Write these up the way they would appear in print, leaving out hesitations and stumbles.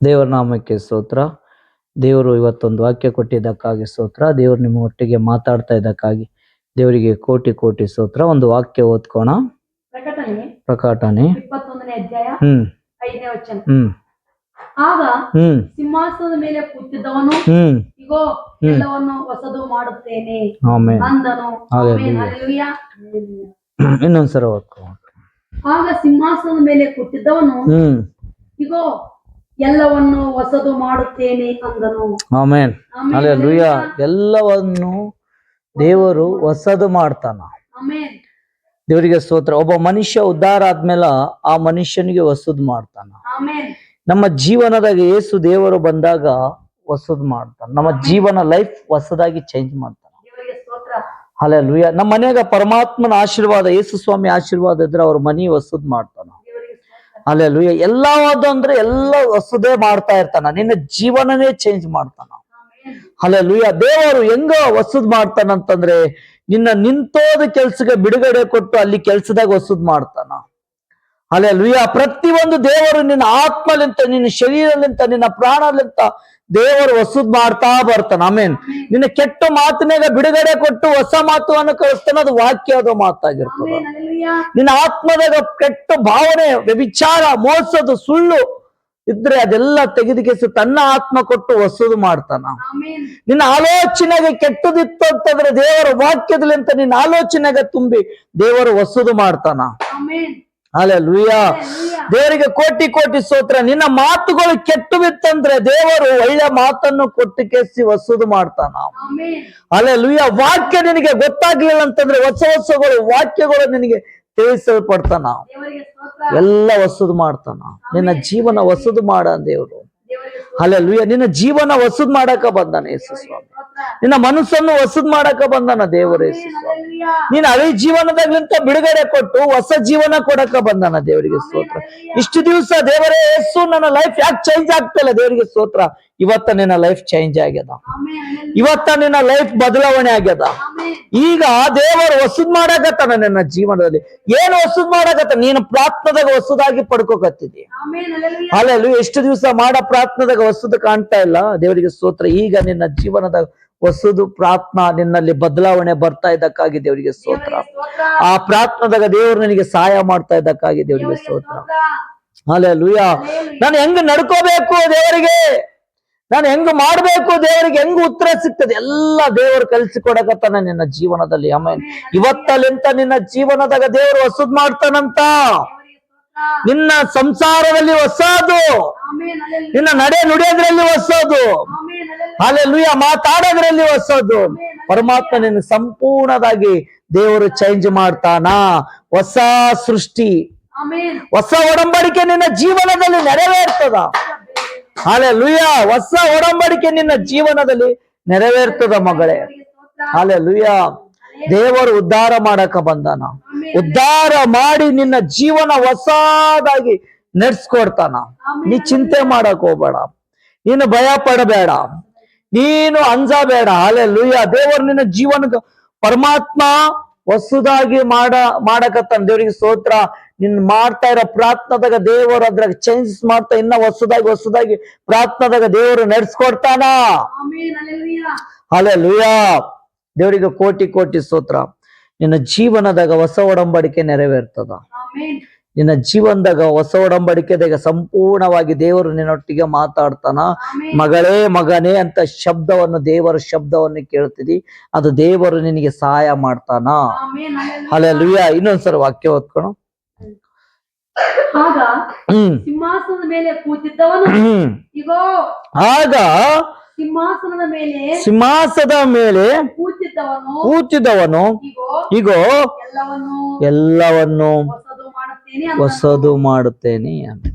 ದೇವರ ನಾಮಕ್ಕೆ ಸ್ತೋತ್ರ. ದೇವರು ಇವತ್ತೊಂದು ವಾಕ್ಯ ಕೊಟ್ಟಿದ್ದಕ್ಕಾಗಿ ಸ್ತೋತ್ರ. ದೇವರು ನಿಮ್ಮ ಒಟ್ಟಿಗೆ ಮಾತಾಡ್ತಾ ಇದ್ದಕ್ಕಾಗಿ ದೇವರಿಗೆ ಕೋಟಿ ಕೋಟಿ ಸ್ತೋತ್ರ. ಒಂದು ವಾಕ್ಯ ಓದ್ಕೋಣ. ಪ್ರಕಟಣೆ 21ನೇ ಅಧ್ಯಾಯ 5ನೇ ವಚನ. ಆಗ ಸಿಂಹಾಸನದ ಮೇಲೆ ಕೂತಿದ್ದವನು ಇಗೋ ಎಲ್ಲವನ್ನು ಹೊಸದು ಮಾಡುತ್ತೇನೆ ಅಂದನು. ಇನ್ನೊಂದ್ಸಲ ಓದ್ಕೋ. ಆಗ ಸಿಂಹಾಸನದ ಮೇಲೆ ಕೂತಿದ್ದವನು ಇಗೋ ಎಲ್ಲವನ್ನು ಹೊಸದು ಮಾಡುತ್ತೇನೆ ಅಂದನು. ಆಮೆನ್. ಹಲ್ಲೆಲೂಯಾ. ಎಲ್ಲವನ್ನು ದೇವರು ಹೊಸದು ಮಾಡ್ತಾನ. ಆಮೆನ್. ದೇವರಿಗೆ ಸ್ತೋತ್ರ. ಒಬ್ಬ ಮನುಷ್ಯ ಉದ್ಧಾರ ಆದ್ಮೇಲೆ ಆ ಮನುಷ್ಯನಿಗೆ ಹೊಸದು ಮಾಡ್ತಾನ. ಆಮೆನ್. ನಮ್ಮ ಜೀವನದಾಗ ಯೇಸು ದೇವರು ಬಂದಾಗ ಹೊಸದು ಮಾಡ್ತಾನ. ನಮ್ಮ ಜೀವನ ಲೈಫ್ ಹೊಸದಾಗಿ ಚೇಂಜ್ ಮಾಡ್ತಾನ. ದೇವರಿಗೆ ಸ್ತೋತ್ರ. ಹಲ್ಲೆಲೂಯಾ. ನಮ್ಮ ಮನೆಯಾಗ ಪರಮಾತ್ಮನ ಆಶೀರ್ವಾದ, ಯೇಸು ಸ್ವಾಮಿ ಆಶೀರ್ವಾದ ಇದ್ರೆ ಅವ್ರ ಮನಿ ಹೊಸದ್ ಮಾಡ್ತಾನ. ಹಲ್ಲೆಲೂಯಾ. ಎಲ್ಲವದು ಅಂದ್ರೆ ಎಲ್ಲ ಹೊಸದೇ ಮಾಡ್ತಾ ಇರ್ತಾನ. ನಿನ್ನ ಜೀವನನೇ ಚೇಂಜ್ ಮಾಡ್ತಾನ. ಹಲ್ಲೆಲೂಯಾ. ದೇವರು ಹೆಂಗ ಹೊಸದ್ ಮಾಡ್ತಾನಂತಂದ್ರೆ ನಿನ್ನ ನಿಂತೋದ ಕೆಲ್ಸಕ್ಕೆ ಬಿಡುಗಡೆ ಕೊಟ್ಟು ಅಲ್ಲಿ ಕೆಲ್ಸದಾಗ ಹೊಸದ್ ಮಾಡ್ತಾನ. ಹಲ್ಲೆಲೂಯಾ. ಪ್ರತಿಯೊಂದು ದೇವರು ನಿನ್ನ ಆತ್ಮಲಿಂತ, ನಿನ್ನ ಶರೀರಲಿಂತ, ನಿನ್ನ ಪ್ರಾಣಲಿಂತ ದೇವರು ಹೊಸದ್ ಮಾಡ್ತಾ ಬರ್ತಾನ. ಆಮೇನ್. ನಿನ್ನ ಕೆಟ್ಟ ಮಾತಿನಾಗ ಬಿಡುಗಡೆ ಕೊಟ್ಟು ಹೊಸ ಮಾತುವನ್ನು ಕಳಿಸ್ತಾನ. ಅದು ವಾಕ್ಯ, ಅದು ಮಾತಾಗಿರ್ತದೆ. ನಿನ್ನ ಆತ್ಮದಾಗ ಕೆಟ್ಟ ಭಾವನೆ, ವ್ಯಭಿಚಾರ, ಮೋಸದು, ಸುಳ್ಳು ಇದ್ರೆ ಅದೆಲ್ಲ ತೆಗೆದುಕೆಸಿ ತನ್ನ ಆತ್ಮ ಕೊಟ್ಟು ಹೊಸದು ಮಾಡ್ತಾನ. ನಿನ್ನ ಆಲೋಚನೆಗೆ ಕೆಟ್ಟದಿತ್ತು ಅಂತಂದ್ರೆ ದೇವರ ವಾಕ್ಯದಲ್ಲಿಂತ ನಿನ್ನ ಆಲೋಚನೆಗೆ ತುಂಬಿ ದೇವರು ಹೊಸದು ಮಾಡ್ತಾನ. ಹಲ್ಲೆಲೂಯಾ. ದೇವರಿಗೆ ಕೋಟಿ ಕೋಟಿ ಸ್ತೋತ್ರ. ನಿನ್ನ ಮಾತುಗಳು ಕೆಟ್ಟು ಬಿತ್ತಂದ್ರೆ ದೇವರು ಒಳ್ಳೆ ಮಾತನ್ನು ಕೊಟ್ಟು ಕೆಸಿ ಹೊಸದು ಮಾಡ್ತಾನ. ಹಲ್ಲೆಲೂಯಾ. ವಾಕ್ಯ ನಿನಗೆ ಗೊತ್ತಾಗ್ಲಿಲ್ಲ ಅಂತಂದ್ರೆ ಹೊಸ ಹೊಸಗಳು ವಾಕ್ಯಗಳು ನಿನಗೆ ತಿಳಿಸಲ್ಪಡ್ತಾನ. ಎಲ್ಲ ಹೊಸದು ಮಾಡ್ತಾನ. ನಿನ್ನ ಜೀವನ ಹೊಸದು ಮಾಡ ದೇವರು. ಹಲ್ಲೆಲೂಯಾ. ನಿನ್ನ ಜೀವನ ಹೊಸದು ಮಾಡಕ ಬಂದಾನ ಯೇಸು ಸ್ವಾಮಿ. ನಿನ್ನ ಮನಸ್ಸನ್ನು ಹೊಸದ್ ಮಾಡಕ ಬಂದಾನ ದೇವರು ಯೇಸು ಸ್ವಾಮಿ. ನೀನ್ ಹಳೆ ಜೀವನದಾಗ್ಲಿಂತ ಬಿಡುಗಡೆ ಕೊಟ್ಟು ಹೊಸ ಜೀವನ ಕೊಡಕ ಬಂದಾನ. ದೇವರಿಗೆ ಸ್ತೋತ್ರ. ಇಷ್ಟು ದಿವಸ ದೇವರೇ ಯೇಸು ನನ್ನ ಲೈಫ್ ಯಾಕೆ ಚೇಂಜ್ ಆಗ್ತಿಲ್ಲ? ದೇವರಿಗೆ ಸ್ತೋತ್ರ. ಇವತ್ತ ನಿನ್ನ ಲೈಫ್ ಚೇಂಜ್ ಆಗ್ಯದ. ಇವತ್ತ ನಿನ್ನ ಲೈಫ್ ಬದಲಾವಣೆ ಆಗ್ಯದ. ಈಗ ದೇವರು ಹೊಸದ್ ಮಾಡಕತ್ತಾನ ನಿನ್ನ ಜೀವನದಲ್ಲಿ. ಏನು ಹೊಸದ್ ಮಾಡಕತ್ತ? ನೀನು ಪ್ರಾರ್ಥನೆದಾಗ ಹೊಸದಾಗಿ ಪಡ್ಕೋಕತ್ತಿದ್ದಿ. ಹಲ್ಲೆಲೂಯಾ. ಎಷ್ಟು ದಿವಸ ಮಾಡ ಪ್ರಾರ್ಥನೆದಾಗ ಹೊಸದು ಕಾಣ್ತಾ ಇಲ್ಲ. ದೇವರಿಗೆ ಸ್ತೋತ್ರ. ಈಗ ನಿನ್ನ ಜೀವನದಾಗ ಹೊಸದು ಪ್ರಾರ್ಥನಾ ನಿನ್ನಲ್ಲಿ ಬದಲಾವಣೆ ಬರ್ತಾ ಇದ್ದಕ್ಕಾಗಿ ದೇವರಿಗೆ ಸ್ತೋತ್ರ. ಆ ಪ್ರಾರ್ಥನೆದಾಗ ದೇವರು ನನಗೆ ಸಹಾಯ ಮಾಡ್ತಾ ಇದ್ದಕ್ಕಾಗಿ ದೇವರಿಗೆ ಸ್ತೋತ್ರ. ಹಲ್ಲೆಲೂಯಾ. ನಾನು ಹೆಂಗ್ ನಡ್ಕೋಬೇಕು ದೇವರಿಗೆ, ನಾನು ಹೆಂಗ್ ಮಾಡ್ಬೇಕು ದೇವರಿಗೆ, ಹೆಂಗ್ ಉತ್ತರ ಸಿಗ್ತದೆ ಎಲ್ಲ ದೇವರು ಕಲಿಸಿಕೊಡಕತ್ತಾನ ನಿನ್ನ ಜೀವನದಲ್ಲಿ. ಆಮೇಲೆ ಇವತ್ತಲ್ಲಿಂತ ನಿನ್ನ ಜೀವನದಾಗ ದೇವರು ಹೊಸದ್ ಮಾಡ್ತಾನಂತ. ನಿನ್ನ ಸಂಸಾರದಲ್ಲಿ ಹೊಸದು, ನಿನ್ನ ನಡೆ ನುಡಿಯೋದ್ರಲ್ಲಿ ಹೊಸದು, ಹಲ್ಲೆಲೂಯಾ, ಮಾತಾಡೋದ್ರಲ್ಲಿ ಹೊಸದು. ಪರಮಾತ್ಮ ನಿನ್ನ ಸಂಪೂರ್ಣವಾಗಿ ದೇವರು ಚೇಂಜ್ ಮಾಡ್ತಾನ. ಹೊಸ ಸೃಷ್ಟಿ, ಹೊಸ ಒಡಂಬಡಿಕೆ ನಿನ್ನ ಜೀವನದಲ್ಲಿ ನೆರವೇರ್ತದ. ಹಲ್ಲೆಲೂಯಾ. ಹೊಸ ಒಡಂಬಡಿಕೆ ನಿನ್ನ ಜೀವನದಲ್ಲಿ ನೆರವೇರ್ತದ ಮಗಳೇ. ಹಲ್ಲೆಲೂಯಾ. ದೇವರು ಉದ್ಧಾರ ಮಾಡಕ ಬಂದಾನ. ಉದ್ಧಾರ ಮಾಡಿ ನಿನ್ನ ಜೀವನ ಹೊಸದಾಗಿ ನಡೆಸ್ಕೊಡ್ತಾನ. ನೀ ಚಿಂತೆ ಮಾಡಕ್ ಹೋಗ್ಬೇಡ, ನೀನು ಭಯ ಪಡಬೇಡ, ನೀನು ಅಂಜಬೇಡ. ಹಲ್ಲೆಲೂಯಾ. ದೇವರು ನಿನ್ನ ಜೀವನ ಪರಮಾತ್ಮ ಹೊಸದಾಗಿ ಮಾಡಕತ್ತಾನ. ದೇವರಿಗೆ ಸ್ತೋತ್ರ. ನಿನ್ ಮಾಡ್ತಾ ಇರೋ ಪ್ರಾರ್ಥನೆದಾಗ ದೇವರು ಅದ್ರಾಗ ಚೇಂಜಸ್ ಮಾಡ್ತಾ ಇನ್ನ ಹೊಸದಾಗಿ ಪ್ರಾರ್ಥನೆದಾಗ ದೇವರು ನಡೆಸ್ಕೊಡ್ತಾನ. ಹಲ್ಲೆಲೂಯಾ. ದೇವರಿಗೆ ಕೋಟಿ ಕೋಟಿ ಸ್ತೋತ್ರ. ನಿನ್ನ ಜೀವನದಾಗ ಹೊಸ ಒಡಂಬಡಿಕೆ ನೆರವೇರ್ತದ. ನಿನ್ನ ಜೀವನದಾಗ ಹೊಸ ಒಡಂಬಡಿಕೆದಾಗ ಸಂಪೂರ್ಣವಾಗಿ ದೇವರು ನಿನ್ನೊಟ್ಟಿಗೆ ಮಾತಾಡ್ತಾನ. ಮಗಳೇ, ಮಗನೇ ಅಂತ ಶಬ್ದವನ್ನು, ದೇವರ ಶಬ್ದವನ್ನು ಕೇಳ್ತಿದಿ. ಅದು ದೇವರು ನಿನಗೆ ಸಹಾಯ ಮಾಡ್ತಾನ. ಹಲ್ಲೆಲೂಯಾ. ಇನ್ನೊಂದ್ಸಲ ವಾಕ್ಯ ಓದ್ಕೊಣ. ಆಗ ಸಿಂಹಾಸನದ ಮೇಲೆ ಕೂತಿದ್ದವನು ಇಗೋ, ಆಗ ಸಿಂಹಾಸನದ ಮೇಲೆ ಕೂತಿದ್ದವನು ಇಗೋ ಎಲ್ಲವನ್ನು ಹೊಸದು ಮಾಡುತ್ತೇನೆ.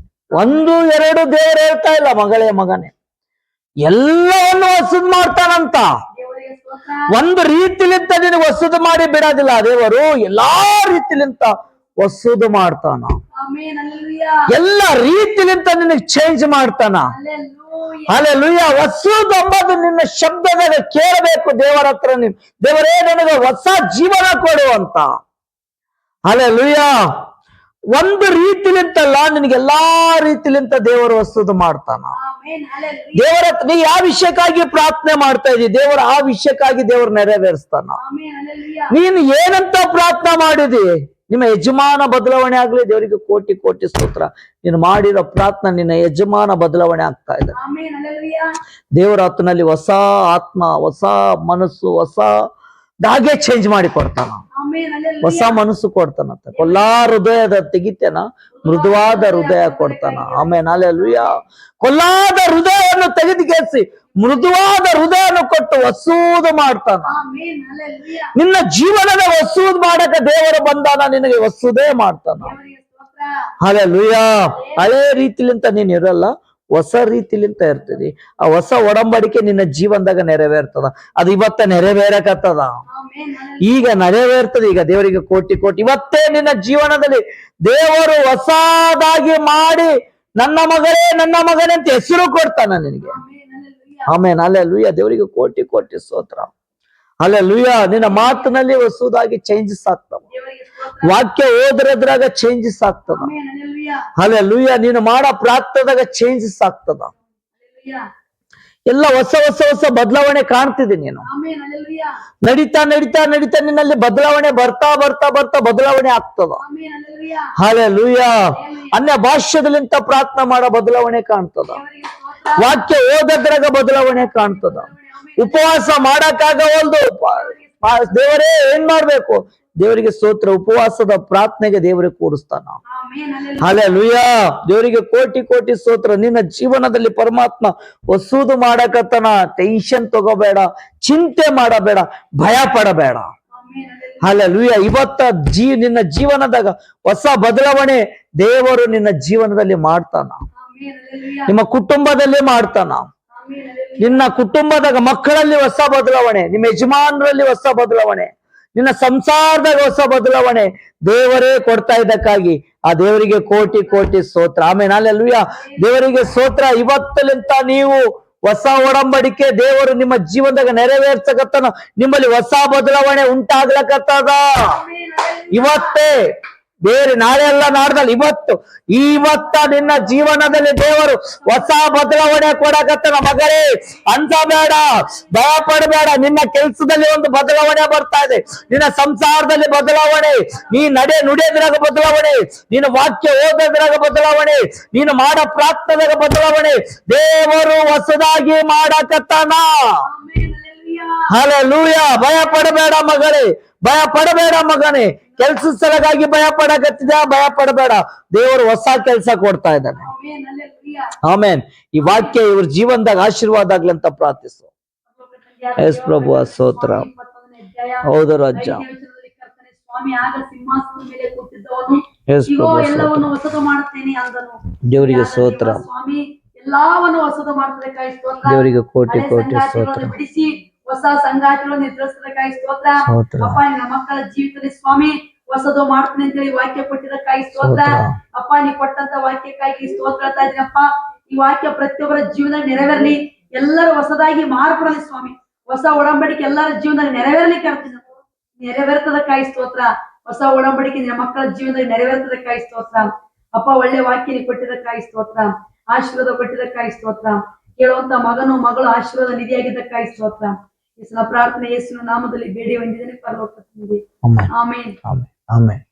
ಒಂದು ಎರಡು ದೇವರು ಹೇಳ್ತಾ ಇಲ್ಲ ಮಗಳೇ, ಮಗನೇ, ಎಲ್ಲವನ್ನು ಹೊಸದು ಮಾಡ್ತಾನಂತ. ಒಂದು ರೀತಿಲಿಂತ ನಿನಗೆ ಹೊಸದು ಮಾಡಿ ಬಿಡೋದಿಲ್ಲ ದೇವರು. ಎಲ್ಲಾ ರೀತಿಲಿಂತ ಹೊಸದು ಮಾಡ್ತಾನ. ಎಲ್ಲ ರೀತಿಲಿಂತ ನಿನಗೆ ಚೇಂಜ್ ಮಾಡ್ತಾನ. ಹಲ್ಲೆಲೂಯಾ. ಹೊಸದು ಎಂಬುದು ನಿನ್ನ ಶಬ್ದದಾಗ ಕೇಳಬೇಕು ದೇವರ ಹತ್ರ. ನೀನು ದೇವರೇ ನನಗೆ ಹೊಸ ಜೀವನ ಕೊಡು ಅಂತ. ಹಲ್ಲೆಲೂಯಾ. ಒಂದು ರೀತಿಲಿಂತಲ್ಲ, ನಿನಗೆಲ್ಲಾ ರೀತಿಲಿಂತ ದೇವರು ಹೊಸದು ಮಾಡ್ತಾನ. ದೇವರ ಹತ್ರ ನೀ ಯಾವ ವಿಷಯಕ್ಕಾಗಿ ಪ್ರಾರ್ಥನೆ ಮಾಡ್ತಾ ಇದ್ದೀವಿ, ದೇವರ ಆ ವಿಷಯಕ್ಕಾಗಿ ದೇವರು ನೆರವೇರಿಸ್ತಾನ. ನೀನು ಏನಂತ ಪ್ರಾರ್ಥನೆ ಮಾಡಿದಿ, ನಿಮ್ಮ ಯಜಮಾನ ಬದಲಾವಣೆ ಆಗ್ಲಿ. ದೇವರಿಗೆ ಕೋಟಿ ಕೋಟಿ ಸ್ತೋತ್ರ. ನೀನು ಮಾಡಿರೋ ಪ್ರಾರ್ಥನೆ ನಿನ್ನ ಯಜಮಾನ ಬದಲಾವಣೆ ಆಗ್ತಾ ಇದೆ. ದೇವರ ಆತ್ಮನಲ್ಲಿ ಹೊಸ ಆತ್ಮ, ಹೊಸ ಮನಸ್ಸು, ಹೊಸ ದಾಗೆ ಚೇಂಜ್ ಮಾಡಿ ಕೊಡ್ತಾನ. ಹೊಸ ಮನಸ್ಸು ಕೊಡ್ತಾನಂತ. ಕೊಲ್ಲಾ ಹೃದಯದ ತೆಗಿತೇನ, ಮೃದುವಾದ ಹೃದಯ ಕೊಡ್ತಾನ. ಆಮೇನ್ ಹಲ್ಲೆಲೂಯಾ. ಕೊಲ್ಲಾದ ಹೃದಯವನ್ನು ತೆಗೆದುಕೇಸಿ ಮೃದುವಾದ ಹೃದಯವನ್ನು ಕೊಟ್ಟು ವಸೂದು ಮಾಡ್ತಾನ. ನಿನ್ನ ಜೀವನದ ವಸೂದು ಮಾಡಕ ದೇವರು ಬಂದಾನ, ನಿನಗೆ ವಸೂದೇ ಮಾಡ್ತಾನ. ಹಲ್ಲೆಲೂಯಾ. ಹಳೆ ರೀತಿಲಿಂತ ನೀನ್ ಇರಲ್ಲ, ಹೊಸ ರೀತಿಲಿಂತ ಇರ್ತದೆ. ಆ ಹೊಸ ಒಡಂಬಡಿಕೆ ನಿನ್ನ ಜೀವನದಾಗ ನೆರವೇರ್ತದ. ಅದು ಇವತ್ತ ನೆರವೇರಕತ್ತದ, ಈಗ ನೆರವೇರ್ತದೆ. ಈಗ ದೇವರಿಗೆ ಕೋಟಿ ಕೋಟಿ. ಇವತ್ತೇ ನಿನ್ನ ಜೀವನದಲ್ಲಿ ದೇವರು ಹೊಸದಾಗಿ ಮಾಡಿ ನನ್ನ ಮಗಳೇ ನನ್ನ ಮಗನೇ ಅಂತ ಹೆಸರು ಕೊಡ್ತಾನ ನಿನಗೆ. ಆಮೇನ್ ಹಲ್ಲೆಲೂಯಾ. ದೇವರಿಗೆ ಕೋಟಿ ಕೋಟಿ ಸ್ತೋತ್ರ. ಹಲ್ಲೆಲೂಯಾ. ನಿನ್ನ ಮಾತಿನಲ್ಲಿ ಹೊಸದಾಗಿ ಚೇಂಜಸ್ ಆಗ್ತಾವ. ವಾಕ್ಯ ಓದ್ರದ್ರಾಗ ಚೇಂಜಸ್ ಆಗ್ತದ. ಹಲ್ಲೆಲೂಯಾ. ನೀನು ಮಾಡೋ ಪ್ರಾರ್ಥನೆದಾಗ ಚೇಂಜಸ್ ಆಗ್ತದ. ಎಲ್ಲ ಹೊಸ ಹೊಸ ಹೊಸ ಬದಲಾವಣೆ ಕಾಣ್ತಿದೆ. ನೀನು ನಡೀತಾ ನಡೀತಾ ನಡೀತಾ ನಿನ್ನಲ್ಲಿ ಬದಲಾವಣೆ ಬರ್ತಾ ಬರ್ತಾ ಬರ್ತಾ ಬದಲಾವಣೆ ಆಗ್ತದ. ಹಲ್ಲೆಲೂಯಾ. ಅನ್ಯ ಭಾಷ್ಯದಲ್ಲಿಂತ ಪ್ರಾರ್ಥನೆ ಮಾಡೋ ಬದಲಾವಣೆ ಕಾಣ್ತದ. ವಾಕ್ಯ ಓದದ್ರಾಗ ಬದಲಾವಣೆ ಕಾಣ್ತದ. ಉಪವಾಸ ಮಾಡಕ್ಕಾಗವಲ್ದು. ದೇವರೇ ಏನ್ ಮಾಡ್ಬೇಕು? ದೇವರಿಗೆ ಸ್ತೋತ್ರ. ಉಪವಾಸದ ಪ್ರಾರ್ಥನೆಗೆ ದೇವರಿಗೆ ಕೂಡಿಸ್ತಾನ. ಹಲ್ಲೆಲೂಯಾ. ದೇವರಿಗೆ ಕೋಟಿ ಕೋಟಿ ಸ್ತೋತ್ರ. ನಿನ್ನ ಜೀವನದಲ್ಲಿ ಪರಮಾತ್ಮ ವಸೂದು ಮಾಡಕತ್ತನ. ಟೆನ್ಷನ್ ತಗೋಬೇಡ, ಚಿಂತೆ ಮಾಡಬೇಡ, ಭಯ ಪಡಬೇಡ. ಹಲ್ಲೆಲೂಯಾ. ಇವತ್ತ ನಿನ್ನ ಜೀವನದಾಗ ಹೊಸ ಬದಲಾವಣೆ ದೇವರು ನಿನ್ನ ಜೀವನದಲ್ಲಿ ಮಾಡ್ತಾನ. ನಿಮ್ಮ ಕುಟುಂಬದಲ್ಲಿ ಮಾಡ್ತಾನ. ನಿನ್ನ ಕುಟುಂಬದಾಗ ಮಕ್ಕಳಲ್ಲಿ ಹೊಸ ಬದಲಾವಣೆ, ನಿಮ್ಮ ಯಜಮಾನರಲ್ಲಿ ಹೊಸ ಬದಲಾವಣೆ, ನಿನ್ನ ಸಂಸಾರದಾಗ ಹೊಸ ಬದಲಾವಣೆ ದೇವರೇ ಕೊಡ್ತಾ ಇದ್ದಕ್ಕಾಗಿ ಆ ದೇವರಿಗೆ ಕೋಟಿ ಕೋಟಿ ಸ್ತೋತ್ರ. ಆಮೇಲೆ ಹಲ್ಲೆಲೂಯಾ. ದೇವರಿಗೆ ಸ್ತೋತ್ರ. ಇವತ್ತಲಿಂತ ನೀವು ಹೊಸ ಒಡಂಬಡಿಕೆ ದೇವರು ನಿಮ್ಮ ಜೀವನದಾಗ ನೆರವೇರ್ಸಕತ್ತನ. ನಿಮ್ಮಲ್ಲಿ ಹೊಸ ಬದಲಾವಣೆ ಉಂಟಾಗ್ಲಕತ್ತದ ಇವತ್ತೇ. ಬೇರೆ ನಾಳೆ ಎಲ್ಲ ನಾಡ್ದಲ್ಲಿ ಇವತ್ತ ನಿನ್ನ ಜೀವನದಲ್ಲಿ ದೇವರು ಹೊಸ ಬದಲಾವಣೆ ಕೊಡಕತ್ತನ. ಮಗಳೇ ಅನ್ಸಬೇಡ, ಭಯ ಪಡಬೇಡ. ನಿನ್ನ ಕೆಲಸದಲ್ಲಿ ಒಂದು ಬದಲಾವಣೆ ಬರ್ತಾ ಇದೆ. ನಿನ್ನ ಸಂಸಾರದಲ್ಲಿ ಬದಲಾವಣೆ, ನೀ ನುಡಿಯೋದ್ರಾಗ ಬದಲಾವಣೆ, ನೀನು ವಾಕ್ಯ ಓದೋದ್ರಾಗ ಬದಲಾವಣೆ, ನೀನು ಮಾಡೋ ಪ್ರಾರ್ಥನೆದಾಗ ಬದಲಾವಣೆ ದೇವರು ಹೊಸದಾಗಿ ಮಾಡಕತ್ತನ. ಹಲ್ಲೆಲೂಯಾ. ಭಯ ಪಡಬೇಡ ಮಗಳೇ, ಭಯ ಪಡಬೇಡ ಮಗನೇ. ಕೆಲ್ಸ ಸಲಗಾಗಿ ಭಯ ಪಡಕತ್ತಿದ, ಭಯ ಪಡಬೇಡ. ದೇವರು ಹೊಸ ಕೆಲಸ ಕೊಡ್ತಾ ಇದ್ದಾನೆ. ಆಮೇನ್. ಈ ವಾಕ್ಯ ಇವ್ರ ಜೀವನದಾಗ ಆಶೀರ್ವಾದ ಆಗ್ಲಿ ಅಂತ ಪ್ರಾರ್ಥಿಸು. ಎಸ್ ಪ್ರಭು ಸ್ತೋತ್ರ. ಹೌದು ರಾಜ. ಎಸ್ ಪ್ರಭು ದೇವರಿಗೆ ಸ್ತೋತ್ರ. ಎಲ್ಲವನ್ನು ಹೊಸದು ಮಾಡ್ತದಕ್ಕಾಗಿ ಸ್ತೋತ್ರ. ದೇವರಿಗೆ ಕೋಟಿ ಕೋಟಿ ಸ್ತೋತ್ರ. ಬಿಡಿಸಿ ಹೊಸ ಸಂಗಾತಿಗಳನ್ನು ನಿರ್ಧರಿಸದಕ್ಕಾಗಿ ಸ್ತೋತ್ರ. ಅಪ್ಪ ನಿನ್ನ ಮಕ್ಕಳ ಜೀವಿತದಲ್ಲಿ ಸ್ವಾಮಿ ಹೊಸದು ಮಾಡ್ತೀನಿ ಅಂತ ಹೇಳಿ ವಾಕ್ಯ ಕೊಟ್ಟಿದ್ದಕ್ಕಾಗಿ ಸ್ತೋತ್ರ. ಅಪ್ಪ ನೀ ಕೊಟ್ಟಂತ ವಾಕ್ಯಕ್ಕಾಗಿ ಸ್ತೋತ್ರ ಹೇಳ್ತಾ ಇದ್ದೀನಪ್ಪ. ಈ ವಾಕ್ಯ ಪ್ರತಿಯೊಬ್ಬರ ಜೀವನದಲ್ಲಿ ನೆರವೇರಲಿ. ಎಲ್ಲರೂ ಹೊಸದಾಗಿ ಮಾರ್ಪಡಲಿ ಸ್ವಾಮಿ. ಹೊಸ ಒಡಂಬಡಿಕೆ ಎಲ್ಲರ ಜೀವನದಲ್ಲಿ ನೆರವೇರಲಿಕ್ಕೆ ನೆರವೇರ್ತದಕ್ಕಾಗಿ ಸ್ತೋತ್ರ. ಹೊಸ ಒಡಂಬಡಿಕೆ ನಿನ್ನ ಮಕ್ಕಳ ಜೀವನದಲ್ಲಿ ನೆರವೇರ್ತದಕ್ಕಾಗಿ ಸ್ತೋತ್ರ. ಅಪ್ಪ ಒಳ್ಳೆ ವಾಕ್ಯ ನೀ ಕೊಟ್ಟಿದ್ದಕ್ಕಾಗಿ ಸ್ತೋತ್ರ. ಆಶೀರ್ವಾದ ಕೊಟ್ಟಿದ್ದಕ್ಕಾಗಿ ಸ್ತೋತ್ರ. ಕೇಳುವಂತ ಮಗನು ಮಗಳು ಆಶೀರ್ವಾದ ನಿಧಿಯಾಗಿದ್ದಕ್ಕಾಗಿ ಸ್ತೋತ್ರ. ಈ ಸಲ ಪ್ರಾರ್ಥನೆ ಯೇಸುವಿನ ನಾಮದಲ್ಲಿ ಬೇಡಿ ಹೊಂದಿದ್ದೇನೆ. ಪರಲೋಕ ತಂದೆ. ಆಮೆನ್. ಆಮೆನ್. ಆಮೆನ್.